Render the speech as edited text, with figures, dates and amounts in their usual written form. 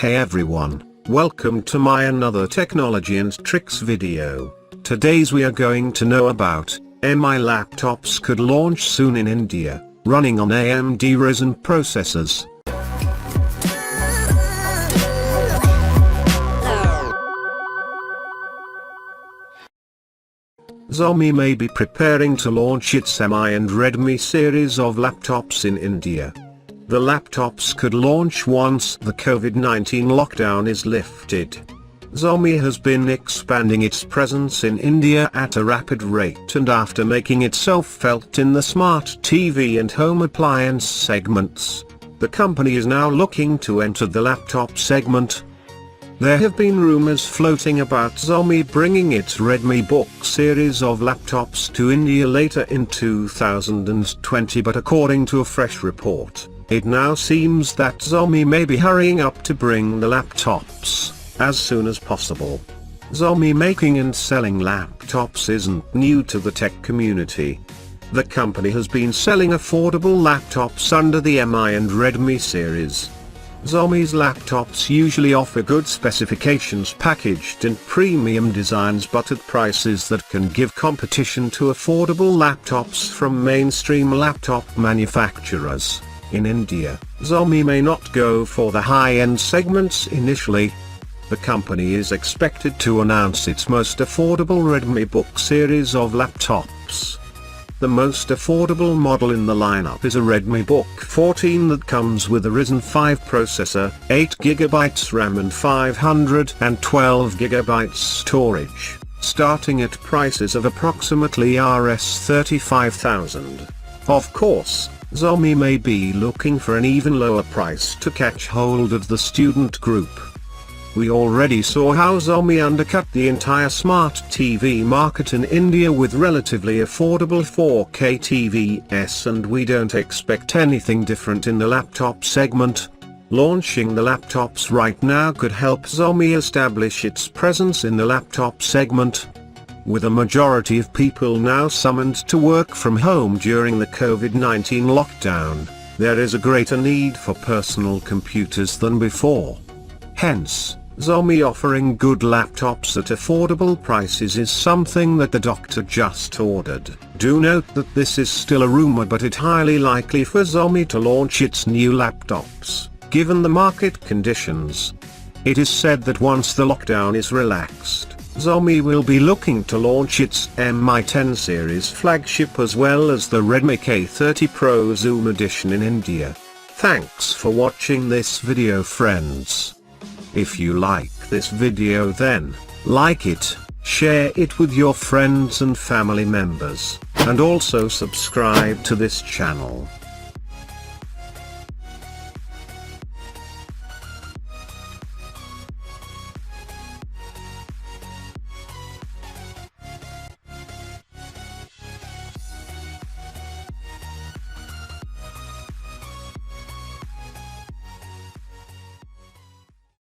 Hey everyone, welcome to my another technology and tricks video. Today's we are going to know about MI laptops could launch soon in India, running on AMD Ryzen processors. Xiaomi may be preparing to launch its MI and Redmi series of laptops in India. The laptops could launch once the COVID-19 lockdown is lifted. Xiaomi has been expanding its presence in India at a rapid rate, and after making itself felt in the smart TV and home appliance segments, the company is now looking to enter the laptop segment. There have been rumors floating about Xiaomi bringing its RedmiBook series of laptops to India later in 2020, but according to a fresh report, it now seems that Xiaomi may be hurrying up to bring the laptops as soon as possible. Xiaomi making and selling laptops isn't new to the tech community. The company has been selling affordable laptops under the MI and Redmi series. Xiaomi's laptops usually offer good specifications packaged in premium designs, but at prices that can give competition to affordable laptops from mainstream laptop manufacturers. In India, Xiaomi may not go for the high-end segments initially. The company is expected to announce its most affordable RedmiBook series of laptops. The most affordable model in the lineup is a RedmiBook 14 that comes with a Ryzen 5 processor, 8GB RAM and 512GB storage, starting at prices of approximately Rs 35,000. Of course, Xiaomi may be looking for an even lower price to catch hold of the student group. We already saw how Xiaomi undercut the entire smart TV market in India with relatively affordable 4K TVs, and we don't expect anything different in the laptop segment. Launching the laptops right now could help Xiaomi establish its presence in the laptop segment. With a majority of people now summoned to work from home during the COVID-19 lockdown, there is a greater need for personal computers than before. Hence, Xiaomi offering good laptops at affordable prices is something that the doctor just ordered. Do note that this is still a rumor, but it's highly likely for Xiaomi to launch its new laptops, given the market conditions. It is said that once the lockdown is relaxed, Xiaomi will be looking to launch its Mi 10 series flagship as well as the Redmi K30 Pro Zoom Edition in India. Thanks for watching this video, friends. If you like this video, then like it, share it with your friends and family members, and also subscribe to this channel.